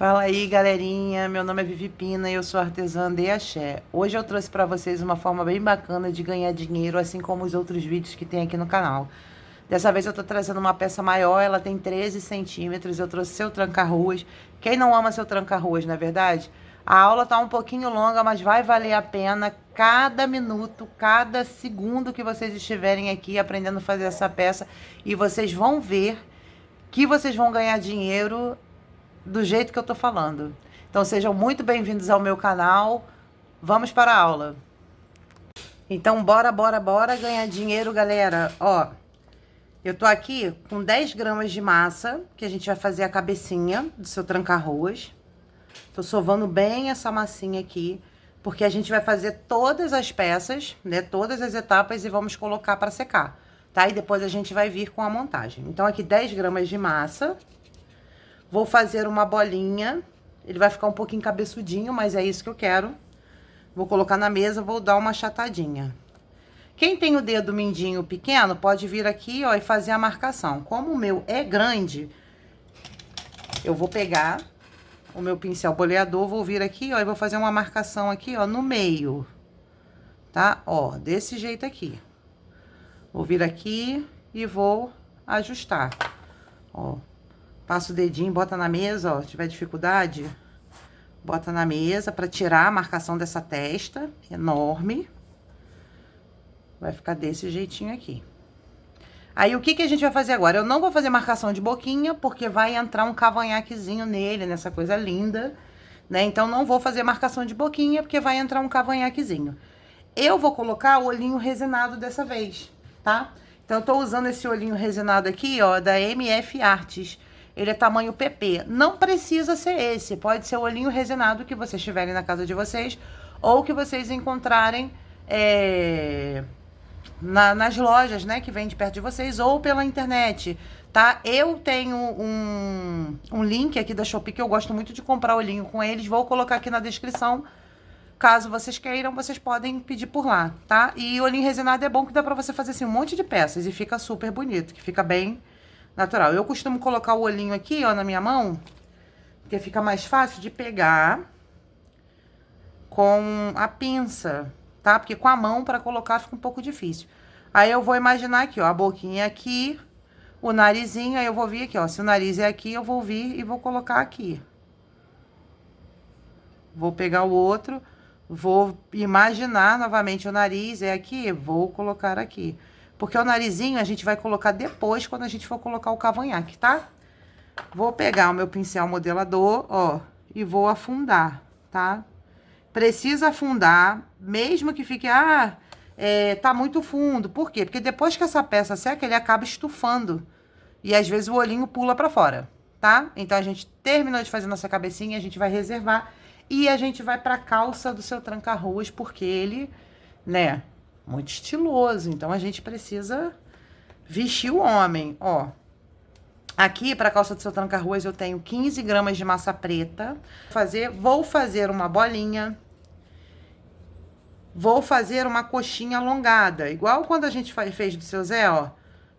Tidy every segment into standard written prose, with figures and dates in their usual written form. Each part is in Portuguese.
Fala aí, galerinha. Meu nome é Vivi Pina e eu sou artesã de axé. Hoje eu trouxe para vocês uma forma bem bacana de ganhar dinheiro, assim como os outros vídeos que tem aqui no canal. Dessa vez eu tô trazendo uma peça maior, ela tem 13 centímetros. Eu trouxe seu tranca-ruas. Quem não ama seu tranca-ruas, não é verdade? A aula tá um pouquinho longa, mas vai valer a pena cada minuto, cada segundo que vocês estiverem aqui aprendendo a fazer essa peça. E vocês vão ver que vocês vão ganhar dinheiro do jeito que eu tô falando. Então sejam muito bem-vindos ao meu canal. Vamos para a aula. Então bora ganhar dinheiro, galera. Ó, eu tô aqui com 10 gramas de massa, que a gente vai fazer a cabecinha do seu tranca-ruas. Tô sovando bem essa massinha aqui, porque a gente vai fazer todas as peças, né, todas as etapas e vamos colocar para secar, tá? E depois a gente vai vir com a montagem. Então aqui 10 gramas de massa. Vou fazer uma bolinha, ele vai ficar um pouquinho cabeçudinho, mas é isso que eu quero. Vou colocar na mesa, vou dar uma achatadinha. Quem tem o dedo mindinho pequeno, pode vir aqui, ó, e fazer a marcação. Como o meu é grande, eu vou pegar o meu pincel boleador, vou vir aqui, ó, e vou fazer uma marcação aqui, ó, no meio, tá? Ó, desse jeito aqui. Vou vir aqui e vou ajustar, ó. Passa o dedinho, bota na mesa, ó, se tiver dificuldade, bota na mesa pra tirar a marcação dessa testa enorme. Vai ficar desse jeitinho aqui. Aí, o que que a gente vai fazer agora? Eu não vou fazer marcação de boquinha, porque vai entrar um cavanhaquezinho nele, nessa coisa linda, né? Então, não vou fazer marcação de boquinha, porque vai entrar um cavanhaquezinho. Eu vou colocar o olhinho resinado dessa vez, tá? Então, eu tô usando esse olhinho resinado aqui, ó, da MF Artes. Ele é tamanho PP. Não precisa ser esse. Pode ser o olhinho resinado que vocês tiverem na casa de vocês. Ou que vocês encontrarem nas lojas, né? Que vende perto de vocês. Ou pela internet, tá? Eu tenho um link aqui da Shopee que eu gosto muito de comprar olhinho com eles. Vou colocar aqui na descrição. Caso vocês queiram, vocês podem pedir por lá, tá? E olhinho resinado é bom que dá pra você fazer assim um monte de peças. E fica super bonito. Que fica bem natural. Eu costumo colocar o olhinho aqui, ó, na minha mão, porque fica mais fácil de pegar com a pinça, tá? Porque com a mão, pra colocar, fica um pouco difícil. Aí eu vou imaginar aqui, ó, a boquinha aqui, o narizinho, aí eu vou vir aqui, ó. Se o nariz é aqui, eu vou vir e vou colocar aqui. Vou pegar o outro, vou imaginar novamente o nariz é aqui, vou colocar aqui. Porque o narizinho a gente vai colocar depois, quando a gente for colocar o cavanhaque, tá? Vou pegar o meu pincel modelador, ó, e vou afundar, tá? Precisa afundar, mesmo que fique, tá muito fundo. Por quê? Porque depois que essa peça seca, ele acaba estufando. E às vezes o olhinho pula pra fora, tá? Então, a gente terminou de fazer nossa cabecinha, a gente vai reservar. E a gente vai pra calça do seu tranca-ruas, porque ele, né, muito estiloso. Então, a gente precisa vestir o homem, ó. Aqui, pra calça do seu tranca-ruas, eu tenho 15 gramas de massa preta. Vou fazer uma bolinha. Vou fazer uma coxinha alongada. Igual quando a gente fez do seu Zé, ó.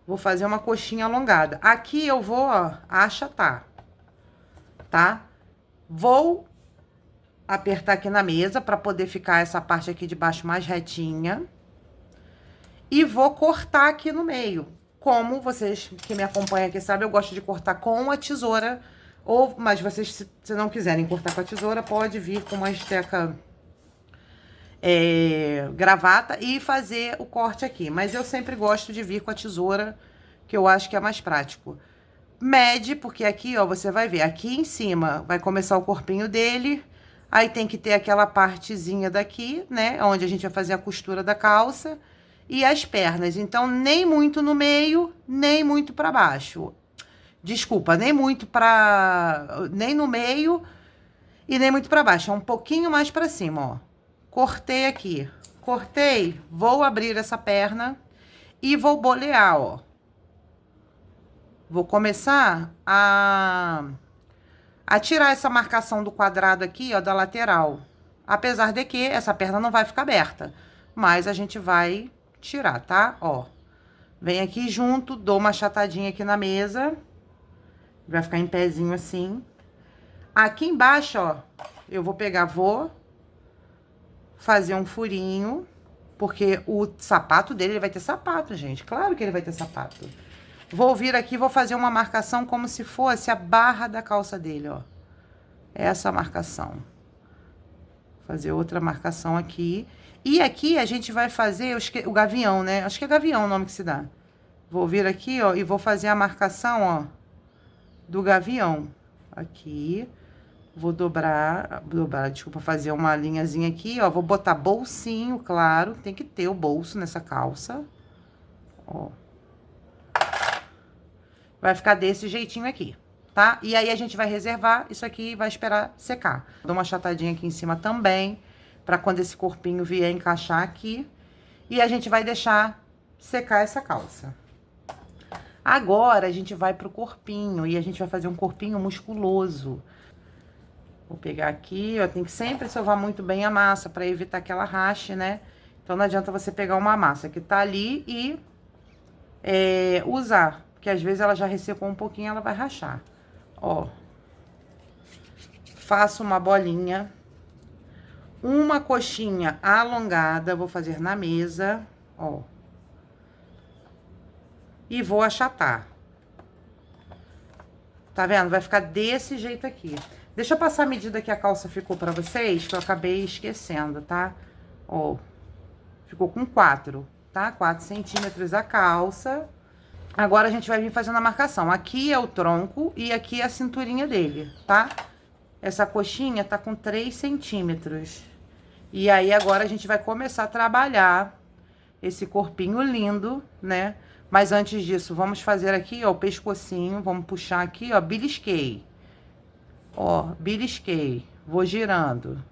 Vou fazer uma coxinha alongada. Aqui eu vou, ó, achatar, tá? Vou apertar aqui na mesa pra poder ficar essa parte aqui de baixo mais retinha. E vou cortar aqui no meio. Como vocês que me acompanham aqui sabem, eu gosto de cortar com a tesoura. Mas vocês, se não quiserem cortar com a tesoura, pode vir com uma esteca gravata e fazer o corte aqui. Mas eu sempre gosto de vir com a tesoura, que eu acho que é mais prático. Mede, porque aqui, ó, você vai ver, aqui em cima vai começar o corpinho dele. Aí tem que ter aquela partezinha daqui, né, onde a gente vai fazer a costura da calça. E as pernas, então, nem muito no meio, nem muito pra baixo. Desculpa, nem no meio e nem muito pra baixo. É um pouquinho mais pra cima, ó. Cortei aqui. Cortei, vou abrir essa perna e vou bolear, ó. Vou começar a tirar essa marcação do quadrado aqui, ó, da lateral. Apesar de que essa perna não vai ficar aberta, mas a gente vai tirar, tá? Ó, vem aqui junto, dou uma achatadinha aqui na mesa, vai ficar em pezinho assim. Aqui embaixo, ó, eu vou pegar, vou fazer um furinho, porque o sapato dele, ele vai ter sapato, gente. Claro que ele vai ter sapato. Vou vir aqui, vou fazer uma marcação como se fosse a barra da calça dele, ó. Essa marcação. Fazer outra marcação aqui. E aqui a gente vai fazer o gavião, né? Acho que é gavião o nome que se dá. Vou vir aqui, ó, e vou fazer a marcação, ó, do gavião. Aqui. Vou dobrar, desculpa, fazer uma linhazinha aqui, ó. Vou botar bolsinho, claro. Tem que ter o bolso nessa calça. Ó. Vai ficar desse jeitinho aqui, tá? E aí a gente vai reservar isso aqui e vai esperar secar. Dou uma achatadinha aqui em cima também, pra quando esse corpinho vier encaixar aqui. E a gente vai deixar secar essa calça. Agora a gente vai pro corpinho e a gente vai fazer um corpinho musculoso. Vou pegar aqui, ó, tem que sempre sovar muito bem a massa pra evitar que ela rache, né? Então não adianta você pegar uma massa que tá ali e usar. Porque às vezes ela já ressecou um pouquinho, ela vai rachar. Ó. Faço uma bolinha. Uma coxinha alongada, vou fazer na mesa, ó. E vou achatar. Tá vendo? Vai ficar desse jeito aqui. Deixa eu passar a medida que a calça ficou pra vocês, que eu acabei esquecendo, tá? Ó. Ficou com 4, tá? 4 centímetros a calça. Agora a gente vai vir fazendo a marcação. Aqui é o tronco e aqui é a cinturinha dele, tá? Essa coxinha tá com 3 centímetros. E aí agora a gente vai começar a trabalhar esse corpinho lindo, né? Mas antes disso, vamos fazer aqui, ó, o pescocinho. Vamos puxar aqui, ó, belisquei. Ó, belisquei. Vou girando.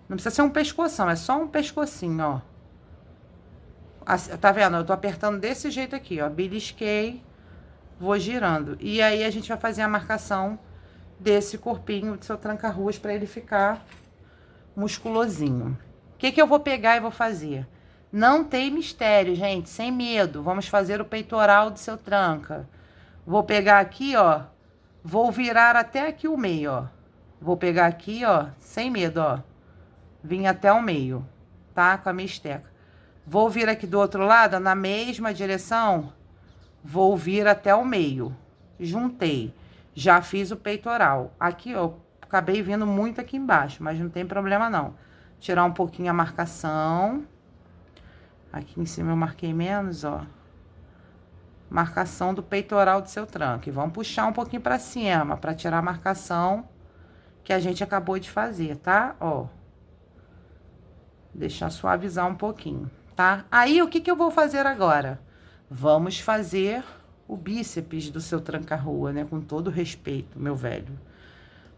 Não precisa ser um pescoção, é só um pescocinho, ó. Tá vendo? Eu tô apertando desse jeito aqui, ó. Belisquei, vou girando. E aí, a gente vai fazer a marcação desse corpinho do seu tranca-ruas pra ele ficar musculosinho. O que que eu vou pegar e vou fazer? Não tem mistério, gente, sem medo. Vamos fazer o peitoral do seu tranca. Vou pegar aqui, ó. Vou virar até aqui o meio, ó. Vou pegar aqui, ó, sem medo, ó. Vim até o meio, tá? Com a minha esteca. Vou vir aqui do outro lado, na mesma direção, vou vir até o meio. Juntei. Já fiz o peitoral. Aqui, ó, acabei vindo muito aqui embaixo, mas não tem problema não. Tirar um pouquinho a marcação. Aqui em cima eu marquei menos, ó. Marcação do peitoral do seu tranco. E vamos puxar um pouquinho pra cima, pra tirar a marcação que a gente acabou de fazer, tá? Ó. Deixar suavizar um pouquinho. Tá? Aí, o que que eu vou fazer agora? Vamos fazer o bíceps do seu tranca-rua, né? Com todo respeito, meu velho.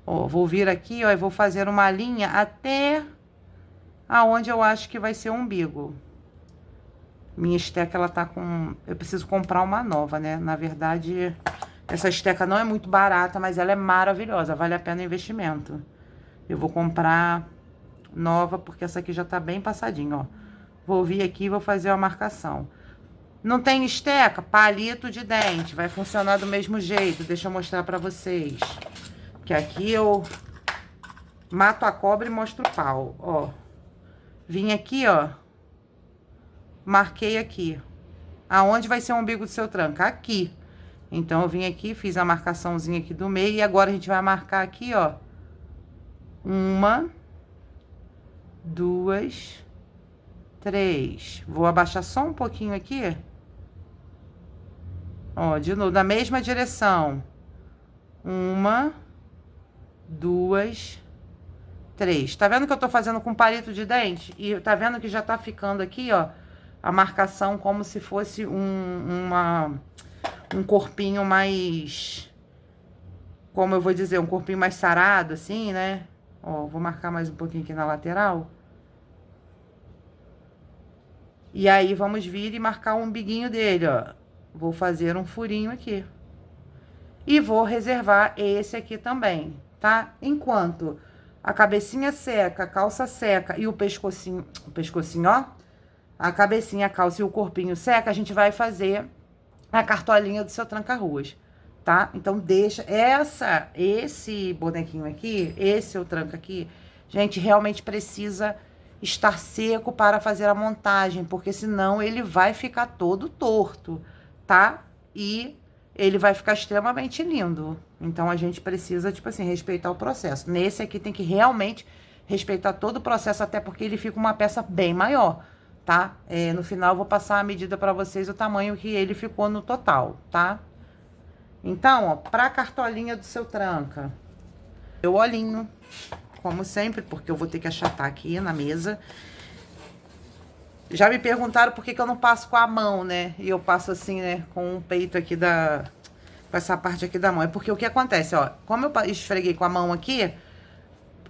Ó, vou vir aqui, ó, e vou fazer uma linha até aonde eu acho que vai ser o umbigo. Minha esteca, ela tá com... Eu preciso comprar uma nova, né? Na verdade, essa esteca não é muito barata, mas ela é maravilhosa. Vale a pena o investimento. Eu vou comprar nova, porque essa aqui já tá bem passadinha, ó. Vou vir aqui e vou fazer a marcação. Não tem esteca? Palito de dente. Vai funcionar do mesmo jeito. Deixa eu mostrar pra vocês. Que aqui eu mato a cobra e mostro o pau, ó. Vim aqui, ó. Marquei aqui. Aonde vai ser o umbigo do seu tranca? Aqui. Então, eu vim aqui, fiz a marcaçãozinha aqui do meio. E agora, a gente vai marcar aqui, ó. 1, 2... 3. Vou abaixar só um pouquinho aqui. Ó, de novo, na mesma direção. 1, 2, 3. Tá vendo que eu tô fazendo com palito de dente? E tá vendo que já tá ficando aqui, ó, a marcação como se fosse um corpinho mais... Como eu vou dizer, um corpinho mais sarado, assim, né? Ó, vou marcar mais um pouquinho aqui na lateral. E aí, vamos vir e marcar o umbiguinho dele, ó. Vou fazer um furinho aqui. E vou reservar esse aqui também, tá? Enquanto a cabecinha seca, a calça seca e o pescocinho, ó. A cabecinha, a calça e o corpinho seca, a gente vai fazer a cartolinha do seu tranca-ruas. tá? Então, deixa esse bonequinho aqui, esse eu tranco aqui, gente, realmente precisa estar seco para fazer a montagem, porque senão ele vai ficar todo torto, tá? E ele vai ficar extremamente lindo. Então, a gente precisa, tipo assim, respeitar o processo. Nesse aqui tem que realmente respeitar todo o processo, até porque ele fica uma peça bem maior, tá? No final, eu vou passar a medida para vocês, o tamanho que ele ficou no total, tá? Então, ó, pra cartolinha do seu tranca, eu olhinho, como sempre, porque eu vou ter que achatar aqui na mesa. Já me perguntaram por que eu não passo com a mão, né? E eu passo assim, né, com o peito aqui com essa parte aqui da mão. É porque o que acontece, ó, como eu esfreguei com a mão aqui,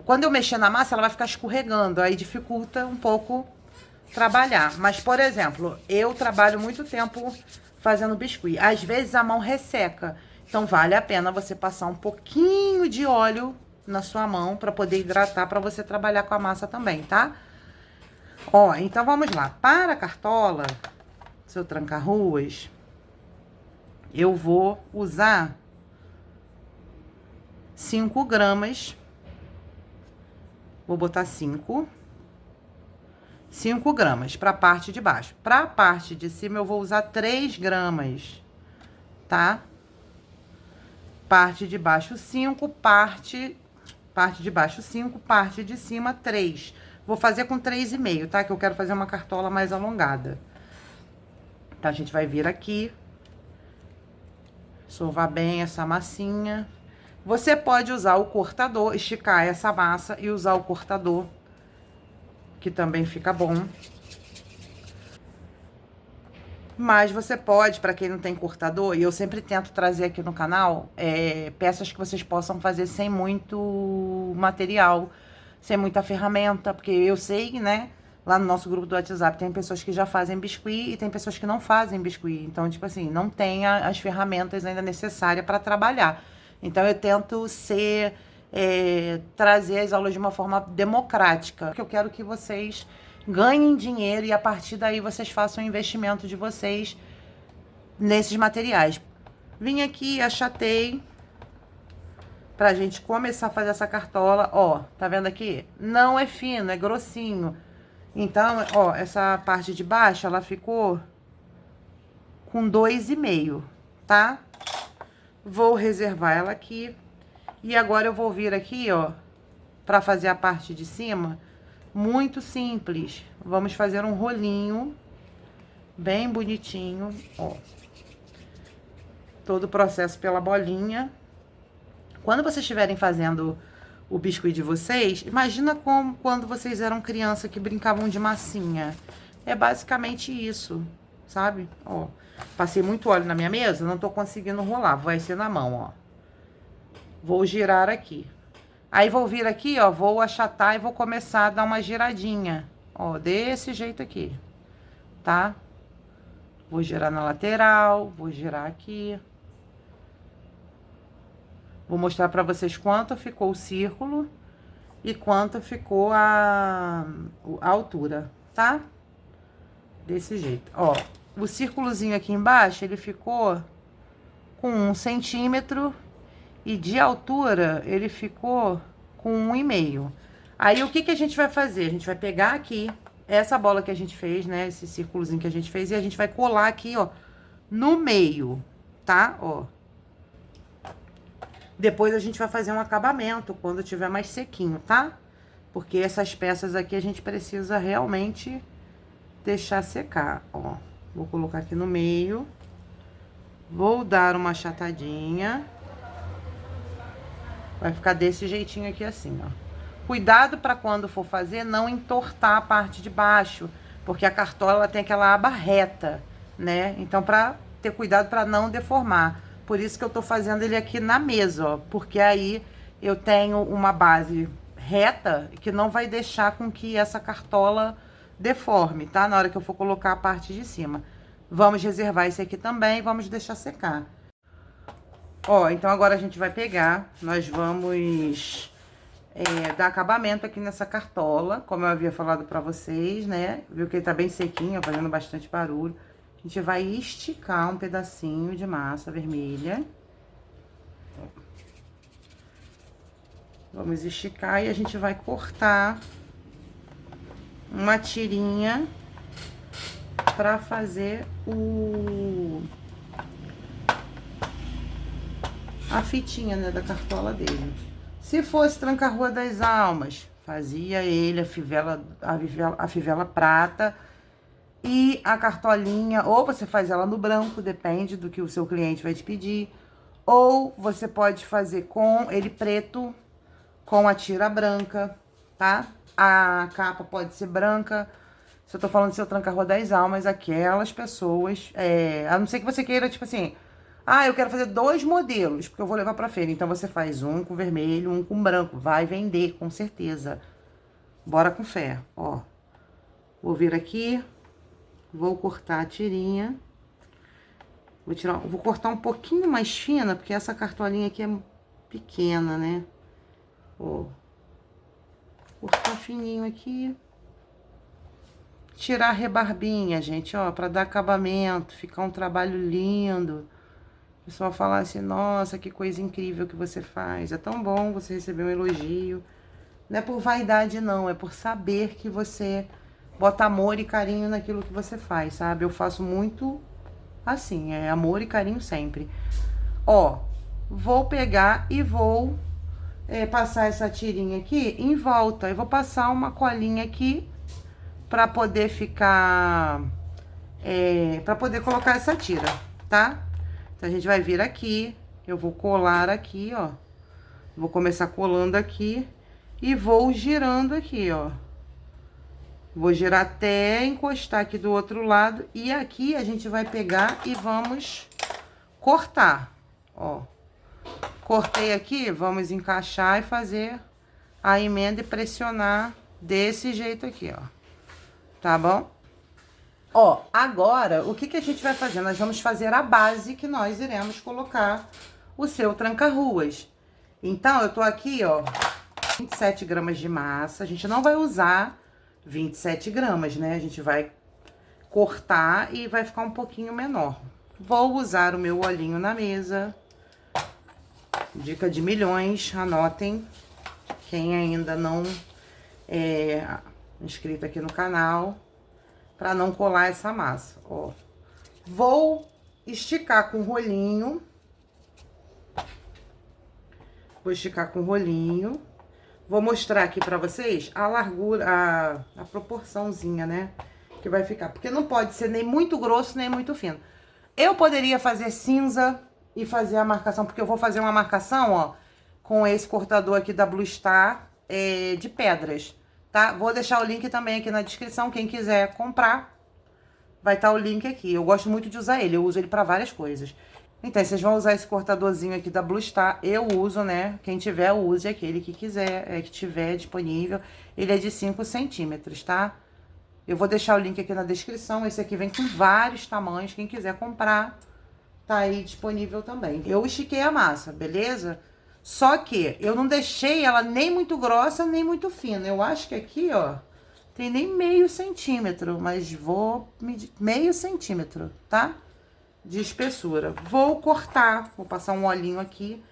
quando eu mexer na massa, ela vai ficar escorregando, aí dificulta um pouco trabalhar. Mas, por exemplo, eu trabalho muito tempo fazendo biscuit. Às vezes a mão resseca. Então, vale a pena você passar um pouquinho de óleo na sua mão para poder hidratar, para você trabalhar com a massa também, tá? Ó, então vamos lá. Para a cartola, seu tranca-ruas, eu vou usar 5 gramas. Vou botar 5 gramas para a parte de baixo. Para a parte de cima, eu vou usar 3 gramas, tá? Parte de baixo 5, parte de baixo 5, parte de cima 3. Vou fazer com 3,5, tá? Que eu quero fazer uma cartola mais alongada. Então, a gente vai vir aqui, sovar bem essa massinha. Você pode usar o cortador, esticar essa massa e usar o cortador, que também fica bom. Mas você pode, para quem não tem cortador, e eu sempre tento trazer aqui no canal, peças que vocês possam fazer sem muito material, sem muita ferramenta, porque eu sei, né, lá no nosso grupo do WhatsApp tem pessoas que já fazem biscuit e tem pessoas que não fazem biscuit. Então, tipo assim, não tem as ferramentas ainda necessárias para trabalhar. Então, eu tento trazer as aulas de uma forma democrática, porque eu quero que vocês ganhem dinheiro e a partir daí vocês façam o investimento de vocês nesses materiais. Vim aqui, achatei pra gente começar a fazer essa cartola. Ó, tá vendo aqui? Não é fino, é grossinho. Então, ó, essa parte de baixo, ela ficou com 2,5, tá? Vou reservar ela aqui. E agora eu vou vir aqui, ó, pra fazer a parte de cima. Muito simples. Vamos fazer um rolinho bem bonitinho, ó. Todo o processo pela bolinha. Quando vocês estiverem fazendo o biscuit de vocês, imagina como quando vocês eram criança que brincavam de massinha. É basicamente isso, sabe? Ó, passei muito óleo na minha mesa, não tô conseguindo rolar, vai ser na mão, ó. Vou girar aqui. Aí, vou vir aqui, ó, vou achatar e vou começar a dar uma giradinha. Ó, desse jeito aqui, tá? Vou girar na lateral, vou girar aqui. Vou mostrar pra vocês quanto ficou o círculo e quanto ficou a altura, tá? Desse jeito. Ó, o círculozinho aqui embaixo, ele ficou com 1 centímetro e de altura ele ficou com 1,5. Aí, o que a gente vai fazer? A gente vai pegar aqui essa bola que a gente fez, né? Esse círculozinho que a gente fez e a gente vai colar aqui, ó, no meio, tá? Ó. Depois a gente vai fazer um acabamento quando tiver mais sequinho, tá? Porque essas peças aqui a gente precisa realmente deixar secar, ó. Vou colocar aqui no meio. Vou dar uma achatadinha. Vai ficar desse jeitinho aqui assim, ó. Cuidado para quando for fazer, não entortar a parte de baixo, porque a cartola ela tem aquela aba reta, né? Então, para ter cuidado para não deformar. Por isso que eu tô fazendo ele aqui na mesa, ó. Porque aí eu tenho uma base reta que não vai deixar com que essa cartola deforme, tá? Na hora que eu for colocar a parte de cima. Vamos reservar esse aqui também e vamos deixar secar. Ó, então agora a gente vai pegar, nós vamos dar acabamento aqui nessa cartola, como eu havia falado pra vocês, né? Viu que ele tá bem sequinho, fazendo bastante barulho. A gente vai esticar um pedacinho de massa vermelha. Vamos esticar e a gente vai cortar uma tirinha pra fazer a fitinha, né, da cartola dele. Se fosse Tranca-Rua das Almas, fazia ele a fivela prata e a cartolinha, ou você faz ela no branco, depende do que o seu cliente vai te pedir, ou você pode fazer com ele preto, com a tira branca, tá? A capa pode ser branca. Se eu tô falando do seu Tranca-Rua das Almas, aquelas pessoas, a não ser que você queira, tipo assim, ah, eu quero fazer 2 modelos, porque eu vou levar pra feira. Então, você faz um com vermelho, um com branco. Vai vender, com certeza. Bora com fé, ó. Vou vir aqui, vou cortar a tirinha. Vou cortar um pouquinho mais fina, porque essa cartolinha aqui é pequena, né? Ó. Cortar fininho aqui. Tirar a rebarbinha, gente, ó, pra dar acabamento, ficar um trabalho lindo. O pessoal falar assim, nossa, que coisa incrível que você faz. É tão bom você receber um elogio. Não é por vaidade, não. É por saber que você bota amor e carinho naquilo que você faz, sabe? Eu faço muito assim, é amor e carinho sempre. Ó, vou pegar e vou passar essa tirinha aqui em volta. Eu vou passar uma colinha aqui pra poder ficar... pra poder colocar essa tira, tá? Então, a gente vai vir aqui, eu vou colar aqui, ó. Vou começar colando aqui e vou girando aqui, ó. Vou girar até encostar aqui do outro lado. E aqui a gente vai pegar e vamos cortar, ó. Cortei aqui, vamos encaixar e fazer a emenda e pressionar desse jeito aqui, ó. Tá bom? Ó, agora, o que que a gente vai fazer? Nós vamos fazer a base que nós iremos colocar o seu tranca-ruas. Então, eu tô aqui, ó, 27 gramas de massa. A gente não vai usar 27 gramas, né? A gente vai cortar e vai ficar um pouquinho menor. Vou usar o meu olhinho na mesa. Dica de milhões, anotem. Quem ainda não é inscrito aqui no canal, para não colar essa massa, ó. Vou esticar com o rolinho. Vou esticar com o rolinho. Vou mostrar aqui pra vocês a largura, a proporçãozinha, né? Que vai ficar. Porque não pode ser nem muito grosso, nem muito fino. Eu poderia fazer cinza e fazer a marcação, porque eu vou fazer uma marcação, ó, com esse cortador aqui da Blue Star, de pedras, tá? Vou deixar o link também aqui na descrição, quem quiser comprar, vai estar o link aqui. Eu gosto muito de usar ele, eu uso ele pra várias coisas. Então, vocês vão usar esse cortadorzinho aqui da Blue Star, eu uso, né? Quem tiver, use aquele que quiser, que tiver disponível. Ele é de 5 centímetros, tá? Eu vou deixar o link aqui na descrição, esse aqui vem com vários tamanhos, quem quiser comprar, tá aí disponível também. Eu estiquei a massa, beleza? Só que eu não deixei ela nem muito grossa, nem muito fina. Eu acho que aqui, ó, tem nem meio centímetro, mas vou medir meio centímetro, tá? De espessura. Vou cortar, vou passar um olhinho aqui,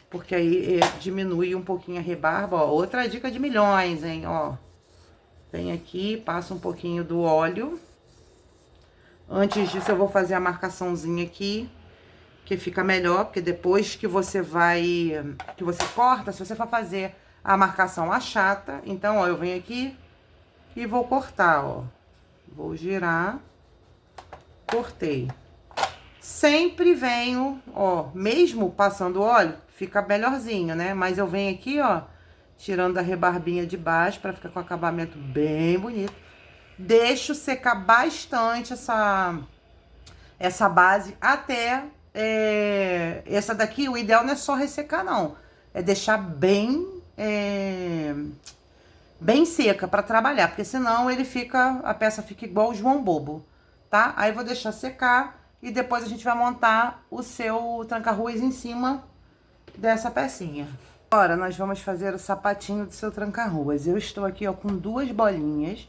porque aí diminui um pouquinho a rebarba, ó. Outra dica de milhões, hein, ó. Vem aqui, passa um pouquinho do óleo. Antes disso, eu vou fazer a marcaçãozinha aqui, que fica melhor, porque depois que você corta, se você for fazer a marcação achata, então, ó, eu venho aqui e vou cortar, ó. Vou girar, cortei. Sempre venho, ó, mesmo passando óleo, fica melhorzinho, né? Mas eu venho aqui, ó, tirando a rebarbinha de baixo pra ficar com acabamento bem bonito. Deixo secar bastante essa base até... essa daqui, o ideal não é só ressecar, não. É deixar bem seca pra trabalhar, porque senão a peça fica igual o João Bobo, tá? Aí eu vou deixar secar e depois a gente vai montar o seu tranca-ruas em cima dessa pecinha. Agora nós vamos fazer o sapatinho do seu tranca-ruas. Eu estou aqui, ó, com 2 bolinhas,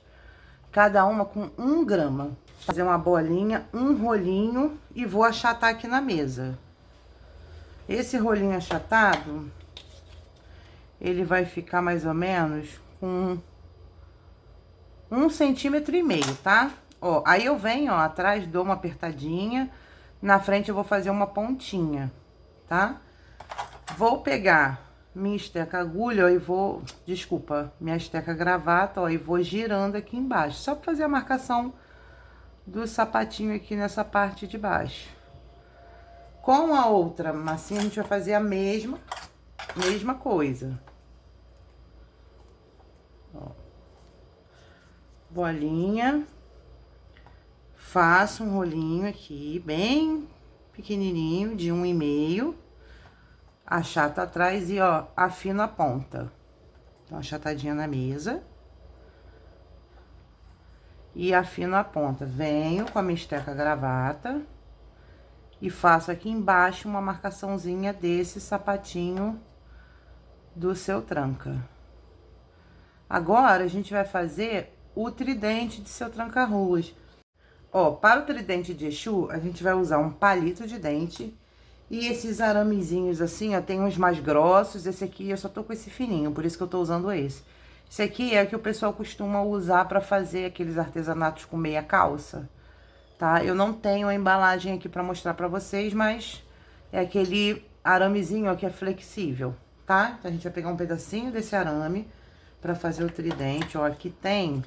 cada uma com 1 grama. Vou fazer uma bolinha, um rolinho e vou achatar aqui na mesa. Esse rolinho achatado, ele vai ficar mais ou menos com 1,5 centímetro, tá? Ó, aí eu venho, ó, atrás, dou uma apertadinha, na frente eu vou fazer uma pontinha, tá? Vou pegar minha esteca agulha, ó, e vou, desculpa, minha esteca gravata, ó, e vou girando aqui embaixo, só pra fazer a marcação do sapatinho aqui nessa parte de baixo. Com a outra massinha, a gente vai fazer a mesma coisa. Ó. Bolinha. Faço um rolinho aqui, bem pequenininho, de 1,5. Achato atrás e, ó, afino a ponta. Então, achatadinha na mesa. E afino a ponta. Venho com a minha esteca gravata. E faço aqui embaixo uma marcaçãozinha desse sapatinho do seu tranca. Agora, a gente vai fazer o tridente de seu tranca-ruas. Ó, para o tridente de Exu, a gente vai usar um palito de dente. E esses aramezinhos assim, ó, tem uns mais grossos. Esse aqui eu só tô com esse fininho, por isso que eu tô usando esse. Esse aqui é o que o pessoal costuma usar pra fazer aqueles artesanatos com meia calça, tá? Eu não tenho a embalagem aqui pra mostrar pra vocês, mas é aquele aramezinho, ó, que é flexível, tá? Então, a gente vai pegar um pedacinho desse arame pra fazer o tridente, ó, aqui tem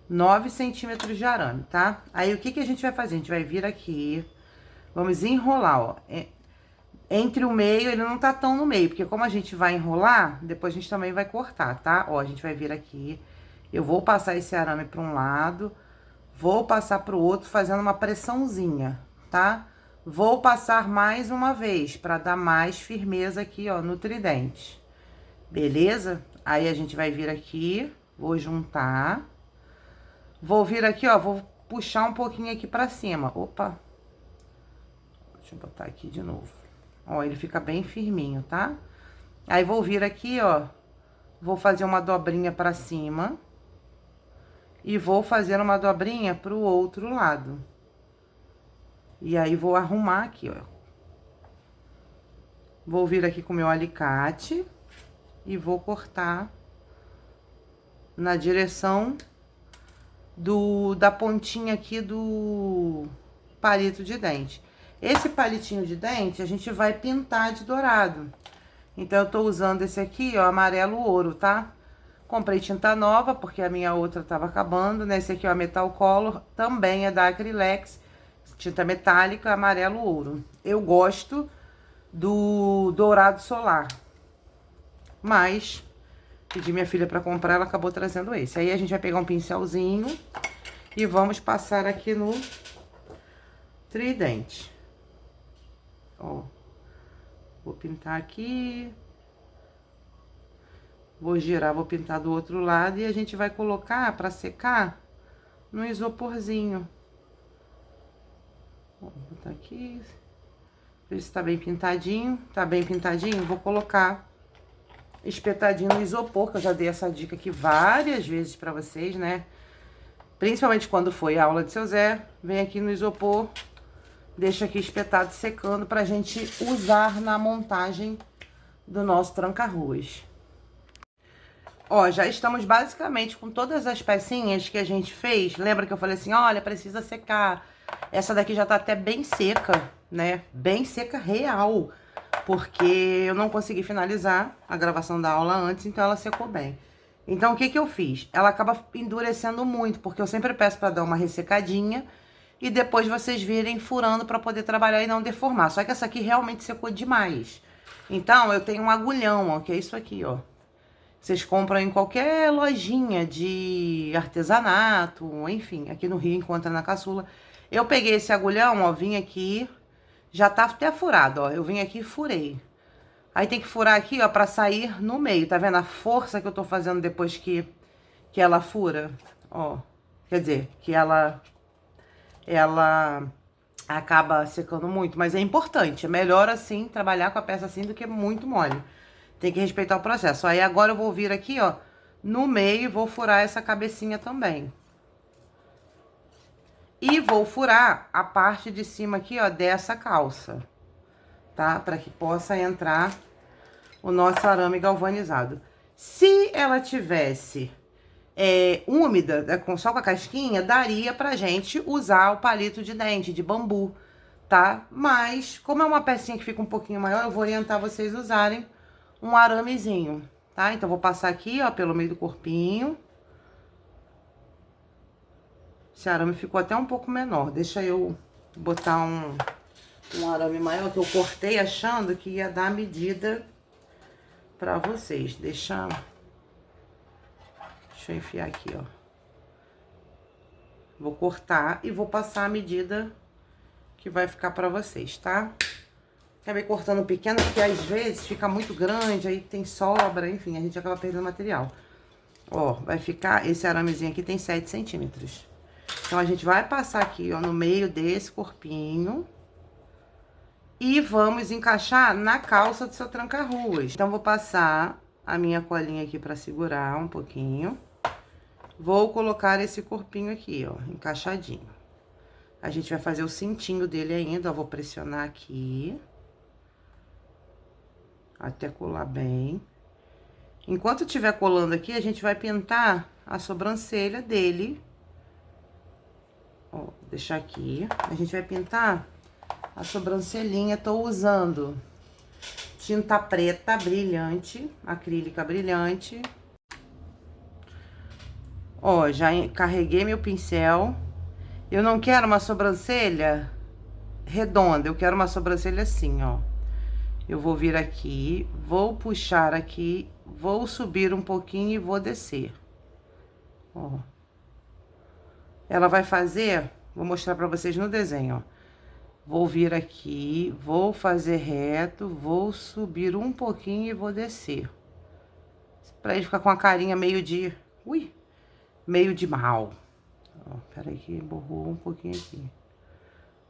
9 centímetros de arame, tá? Aí, o que que a gente vai fazer? A gente vai vir aqui, vamos enrolar, ó. Entre o meio, ele não tá tão no meio, porque como a gente vai enrolar, depois a gente também vai cortar, tá? Ó, a gente vai vir aqui, eu vou passar esse arame pra um lado, vou passar pro outro, fazendo uma pressãozinha, tá? Vou passar mais uma vez, pra dar mais firmeza aqui, ó, no tridente. Beleza? Aí, a gente vai vir aqui, vou juntar. Vou vir aqui, ó, vou puxar um pouquinho aqui pra cima. Opa! Deixa eu botar aqui de novo. Ó, ele fica bem firminho, tá? Aí, vou vir aqui, ó, vou fazer uma dobrinha pra cima. E vou fazer uma dobrinha pro outro lado. E aí, vou arrumar aqui, ó. Vou vir aqui com o meu alicate. E vou cortar na direção da pontinha aqui do palito de dente. Esse palitinho de dente, a gente vai pintar de dourado. Então, eu tô usando esse aqui, ó, amarelo ouro, tá? Comprei tinta nova, porque a minha outra tava acabando, né? Esse aqui, ó, Metal Color, também é da Acrylex, tinta metálica, amarelo ouro. Eu gosto do dourado solar, mas pedi minha filha pra comprar, ela acabou trazendo esse. Aí, a gente vai pegar um pincelzinho e vamos passar aqui no tridente. Ó, vou pintar aqui. Vou girar, vou pintar do outro lado e a gente vai colocar pra secar no isoporzinho. Vou botar aqui. Ver se tá bem pintadinho. Tá bem pintadinho? Vou colocar espetadinho no isopor, que eu já dei essa dica aqui várias vezes pra vocês, né? Principalmente quando foi a aula de seu Zé. Vem aqui no isopor, deixa aqui espetado secando pra gente usar na montagem do nosso tranca-ruas. Ó, já estamos basicamente com todas as pecinhas que a gente fez. Lembra que eu falei assim, olha, precisa secar. Essa daqui já tá até bem seca, né? Bem seca real. Porque eu não consegui finalizar a gravação da aula antes, então ela secou bem. Então, o que que eu fiz? Ela acaba endurecendo muito, porque eu sempre peço pra dar uma ressecadinha e depois vocês virem furando pra poder trabalhar e não deformar. Só que essa aqui realmente secou demais. Então, eu tenho um agulhão, ó, que é isso aqui, ó. Vocês compram em qualquer lojinha de artesanato, enfim, aqui no Rio encontra na Caçula. Eu peguei esse agulhão, ó, vim aqui, já tá até furado, ó, eu vim aqui e furei. Aí tem que furar aqui, ó, pra sair no meio, tá vendo a força que eu tô fazendo depois que ela fura? Ó, quer dizer, que ela acaba secando muito, mas é importante, é melhor assim, trabalhar com a peça assim do que muito mole. Tem que respeitar o processo. Aí agora eu vou vir aqui, ó, no meio e vou furar essa cabecinha também. E vou furar a parte de cima aqui, ó, dessa calça, tá? Pra que possa entrar o nosso arame galvanizado. Se ela tivesse úmida, só com a casquinha, daria pra gente usar o palito de dente, de bambu, tá? Mas, como é uma pecinha que fica um pouquinho maior, eu vou orientar vocês a usarem um aramezinho, tá? Então, vou passar aqui, ó, pelo meio do corpinho. Esse arame ficou até um pouco menor. Deixa eu botar um arame maior, que eu cortei achando que ia dar a medida pra vocês. Deixa eu enfiar aqui, ó. Vou cortar e vou passar a medida que vai ficar pra vocês, tá? Acabei cortando pequeno, porque às vezes fica muito grande, aí tem sobra, enfim, a gente acaba perdendo material. Ó, vai ficar, esse aramezinho aqui tem 7 centímetros. Então, a gente vai passar aqui, ó, no meio desse corpinho. E vamos encaixar na calça do seu tranca-ruas. Então, vou passar a minha colinha aqui pra segurar um pouquinho. Vou colocar esse corpinho aqui, ó, encaixadinho. A gente vai fazer o cintinho dele ainda, ó, vou pressionar aqui. Até colar bem. Enquanto estiver colando aqui, a gente vai pintar a sobrancelha dele. Ó, vou deixar aqui. A gente vai pintar a sobrancelhinha. Tô usando tinta preta brilhante, acrílica brilhante. Ó, já carreguei meu pincel. Eu não quero uma sobrancelha redonda, eu quero uma sobrancelha assim, ó. Eu vou vir aqui, vou puxar aqui, vou subir um pouquinho e vou descer. Ó. Ela vai fazer, vou mostrar pra vocês no desenho, ó. Vou vir aqui, vou fazer reto, vou subir um pouquinho e vou descer. Pra ele ficar com a carinha meio de... Ui! Meio de mal. Ó, peraí que borrou um pouquinho aqui.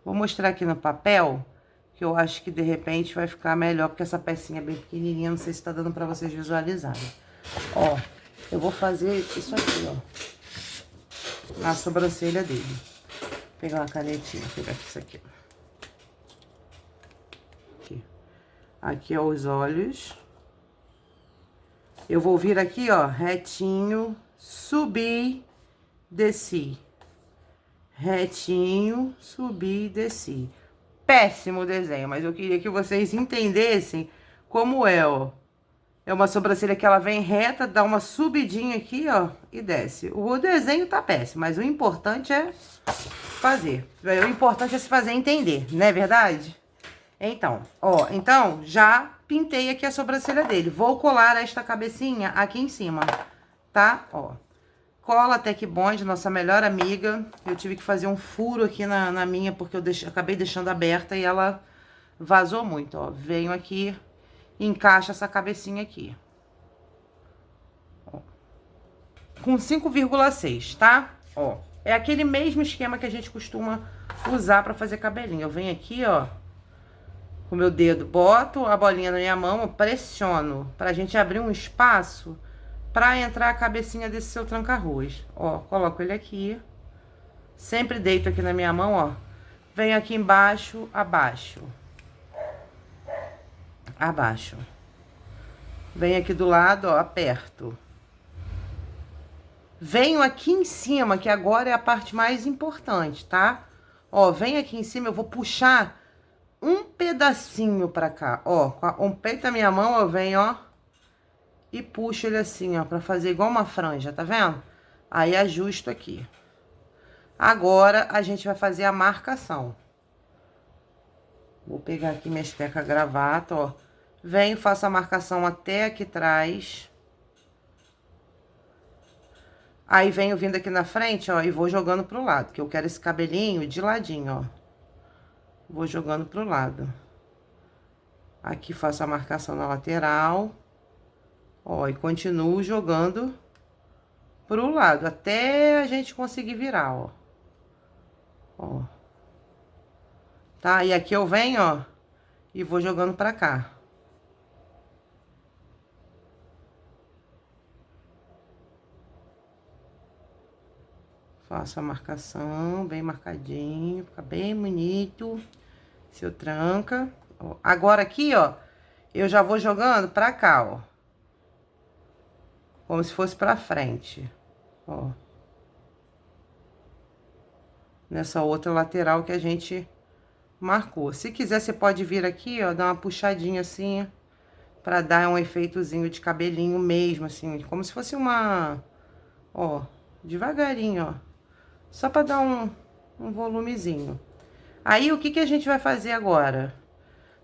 Vou mostrar aqui no papel, que eu acho que de repente vai ficar melhor, porque essa pecinha é bem pequenininha, não sei se tá dando pra vocês visualizarem. Ó, eu vou fazer isso aqui, ó, na sobrancelha dele. Vou pegar uma canetinha, vou pegar isso aqui, ó. Aqui, ó, os olhos. Eu vou vir aqui, ó, retinho, subir, desci. Retinho, subi e desci. Péssimo desenho, mas eu queria que vocês entendessem como é, ó. É uma sobrancelha que ela vem reta, dá uma subidinha aqui, ó, e desce. O desenho tá péssimo, mas o importante é fazer. O importante é se fazer entender, não é verdade? Então, ó, então já pintei aqui a sobrancelha dele. Vou colar esta cabecinha aqui em cima, tá? Ó. Cola Tec Bond, nossa melhor amiga. Eu tive que fazer um furo aqui na minha, porque eu acabei deixando aberta e ela vazou muito, ó. Venho aqui, encaixa essa cabecinha aqui. Ó. Com 5,6, tá? Ó, é aquele mesmo esquema que a gente costuma usar pra fazer cabelinho. Eu venho aqui, ó, com o meu dedo, boto a bolinha na minha mão, pressiono pra gente abrir um espaço pra entrar a cabecinha desse seu tranca-ruas. Ó, coloco ele aqui. Sempre deito aqui na minha mão, ó. Venho aqui embaixo, abaixo. Abaixo. Venho aqui do lado, ó, aperto. Venho aqui em cima, que agora é a parte mais importante, tá? Ó, venho aqui em cima, eu vou puxar um pedacinho pra cá, ó. Com o peito da minha mão, eu venho, ó, e puxo ele assim, ó, pra fazer igual uma franja, tá vendo? Aí, ajusto aqui. Agora, a gente vai fazer a marcação. Vou pegar aqui minha esteca gravata, ó. Venho, faço a marcação até aqui atrás. Aí, venho vindo aqui na frente, ó, e vou jogando pro lado, que eu quero esse cabelinho de ladinho, ó. Vou jogando pro lado. Aqui, faço a marcação na lateral. Ó, e continuo jogando pro lado, até a gente conseguir virar, ó. Ó. Tá? E aqui eu venho, ó, e vou jogando pra cá. Faço a marcação bem marcadinho, fica bem bonito. Seu tranca. Ó. Agora aqui, ó, eu já vou jogando pra cá, ó. Como se fosse pra frente, ó. Nessa outra lateral que a gente marcou. Se quiser, você pode vir aqui, ó, dar uma puxadinha assim, pra dar um efeitozinho de cabelinho mesmo, assim, como se fosse uma... Ó, devagarinho, ó. Só pra dar um volumezinho. Aí, o que que a gente vai fazer agora?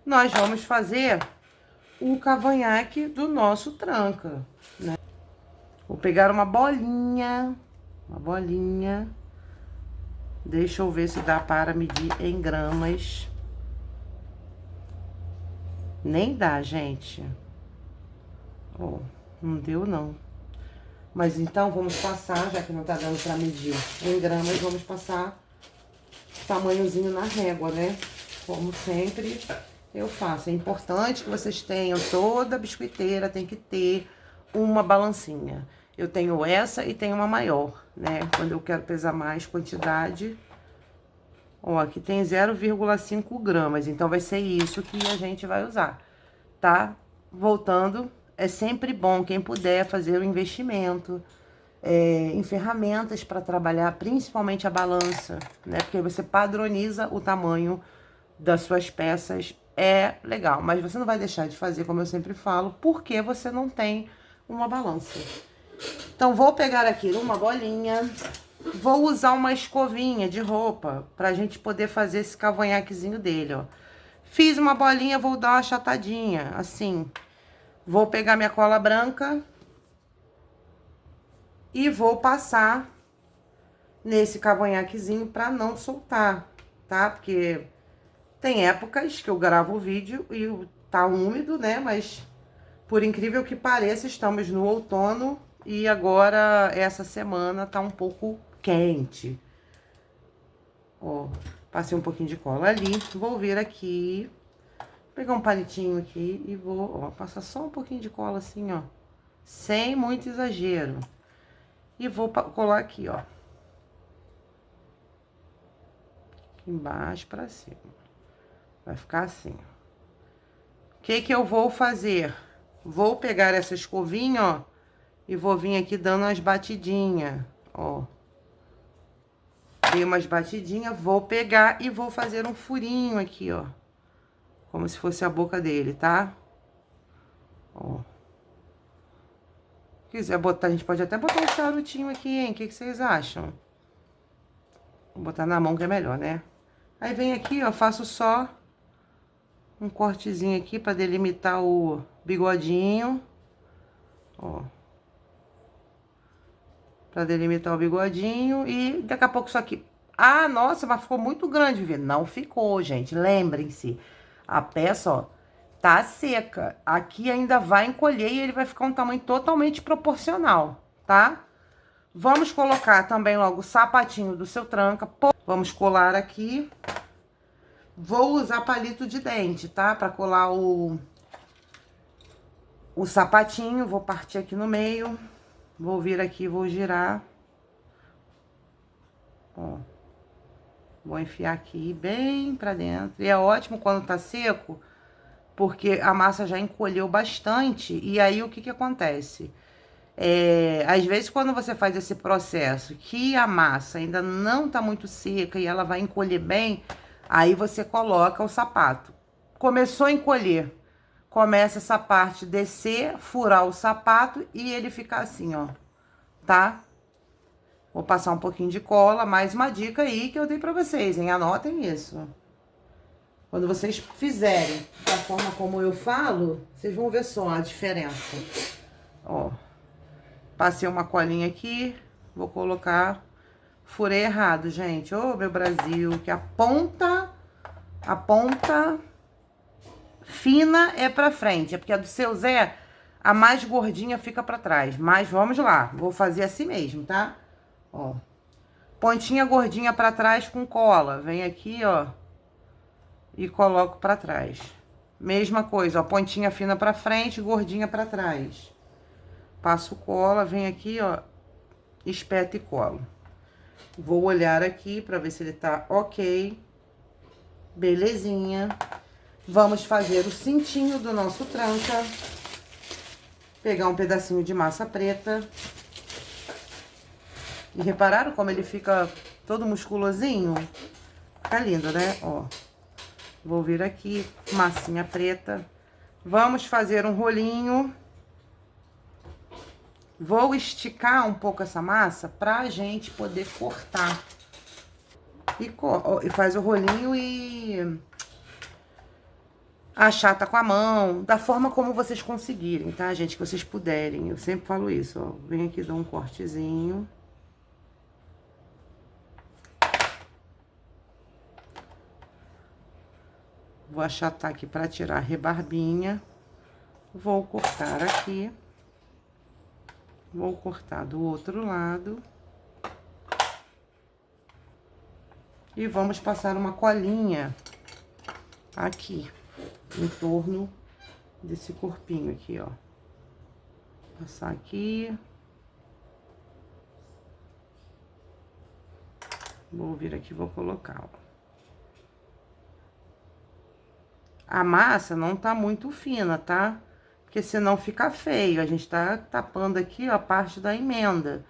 Nós vamos fazer o cavanhaque do nosso tranca, né? Vou pegar uma bolinha, deixa eu ver se dá para medir em gramas. Nem dá, gente. Ó, não deu não. Mas então, vamos passar, já que não tá dando para medir em gramas, vamos passar tamanhozinho na régua, né? Como sempre eu faço. É importante que vocês tenham, toda biscoiteira tem que ter uma balancinha. Eu tenho essa e tenho uma maior, né? Quando eu quero pesar mais quantidade. Ó, aqui tem 0,5 gramas, então vai ser isso que a gente vai usar, tá? Voltando, é sempre bom quem puder fazer o investimento em ferramentas para trabalhar, principalmente a balança, né? Porque você padroniza o tamanho das suas peças, é legal. Mas você não vai deixar de fazer, como eu sempre falo, porque você não tem uma balança. Então, vou pegar aqui uma bolinha, vou usar uma escovinha de roupa pra gente poder fazer esse cavanhaquezinho dele, ó. Fiz uma bolinha, vou dar uma achatadinha, assim. Vou pegar minha cola branca e vou passar nesse cavanhaquezinho pra não soltar, tá? Porque tem épocas que eu gravo o vídeo e tá úmido, né? Mas, por incrível que pareça, estamos no outono e agora, essa semana, tá um pouco quente. Ó, passei um pouquinho de cola ali. Vou vir aqui, pegar um palitinho aqui e vou, ó, passar só um pouquinho de cola assim, ó. Sem muito exagero. E vou colar aqui, ó. Aqui embaixo pra cima. Vai ficar assim, ó. O que que eu vou fazer? Vou pegar essa escovinha, ó, e vou vir aqui dando umas batidinhas, ó. Dei umas batidinhas, vou pegar e vou fazer um furinho aqui, ó. Como se fosse a boca dele, tá? Ó. Se quiser botar, a gente pode até botar um charutinho aqui, hein? O que que vocês acham? Vou botar na mão que é melhor, né? Aí vem aqui, ó, faço só um cortezinho aqui pra delimitar o bigodinho. Ó. Pra delimitar o bigodinho e daqui a pouco isso aqui. Ah, nossa, mas ficou muito grande, viu? Não ficou, gente. Lembrem-se, a peça, ó, tá seca. Aqui ainda vai encolher e ele vai ficar um tamanho totalmente proporcional, tá? Vamos colocar também logo o sapatinho do seu tranca. Vamos colar aqui. Vou usar palito de dente, tá? Pra colar o sapatinho. Vou partir aqui no meio. Vou vir aqui, vou girar. Ó. Vou enfiar aqui bem pra dentro. E é ótimo quando tá seco, porque a massa já encolheu bastante. E aí, o que que acontece? Às vezes, quando você faz esse processo, que a massa ainda não tá muito seca e ela vai encolher bem, aí você coloca o sapato. Começou a encolher, começa essa parte descer, furar o sapato e ele ficar assim, ó, tá? Vou passar um pouquinho de cola, mais uma dica aí que eu dei pra vocês, hein? Anotem isso. Quando vocês fizerem da forma como eu falo, vocês vão ver só a diferença. Ó, passei uma colinha aqui, vou colocar... Furei errado, gente. Ô, meu Brasil, que a ponta fina é pra frente. É porque a do seu Zé, a mais gordinha fica pra trás. Mas vamos lá, vou fazer assim mesmo, tá? Ó, pontinha gordinha pra trás com cola. Vem aqui, ó, e coloco pra trás. Mesma coisa, ó, pontinha fina pra frente, gordinha pra trás. Passo cola, vem aqui, ó, espeto e colo. Vou olhar aqui pra ver se ele tá ok. Belezinha. Vamos fazer o cintinho do nosso tranca. Pegar um pedacinho de massa preta. E repararam como ele fica todo musculosinho? Fica lindo, né? Ó. Vou vir aqui, massinha preta. Vamos fazer um rolinho. Vou esticar um pouco essa massa pra gente poder cortar. E faz o rolinho e achata com a mão, da forma como vocês conseguirem, tá, gente? Que vocês puderem. Eu sempre falo isso, ó. Vem aqui, dou um cortezinho. Vou achatar aqui pra tirar a rebarbinha. Vou cortar aqui. Vou cortar do outro lado. E vamos passar uma colinha aqui, em torno desse corpinho aqui, ó. Passar aqui. Vou vir aqui, vou colocar, ó. A massa não tá muito fina, tá? Porque senão fica feio. A gente tá tapando aqui, ó, a parte da emenda.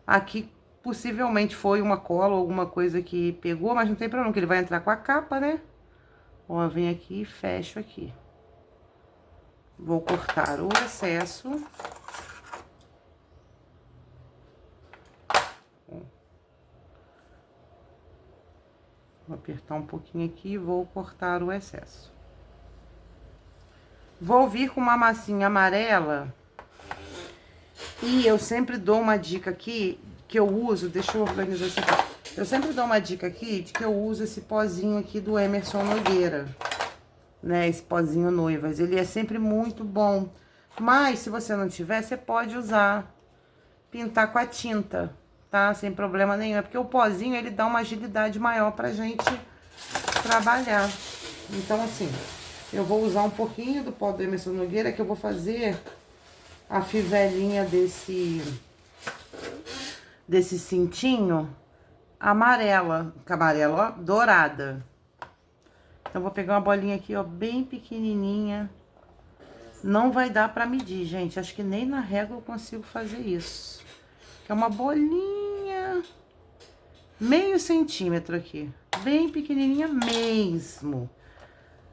Aqui, possivelmente, foi uma cola ou alguma coisa que pegou, mas não tem problema, que ele vai entrar com a capa, né? Ó, vem aqui e fecho aqui. Vou cortar o excesso. Vou apertar um pouquinho aqui e vou cortar o excesso. Vou vir com uma massinha amarela. E eu sempre dou uma dica aqui, que eu uso, deixa eu organizar isso aqui. Eu sempre dou uma dica aqui, de que eu uso esse pozinho aqui do Emerson Nogueira, né? Esse pozinho Noivas, ele é sempre muito bom. Mas, se você não tiver, você pode usar, pintar com a tinta, tá? Sem problema nenhum. É porque o pozinho, ele dá uma agilidade maior pra gente trabalhar. Então, assim, eu vou usar um pouquinho do pó do Emerson Nogueira, que eu vou fazer a fivelinha desse cintinho amarela, ó, dourada. Então, vou pegar uma bolinha aqui, ó, bem pequenininha. Não vai dar pra medir, gente. Acho que nem na régua eu consigo fazer isso. É uma bolinha, meio centímetro aqui. Bem pequenininha mesmo.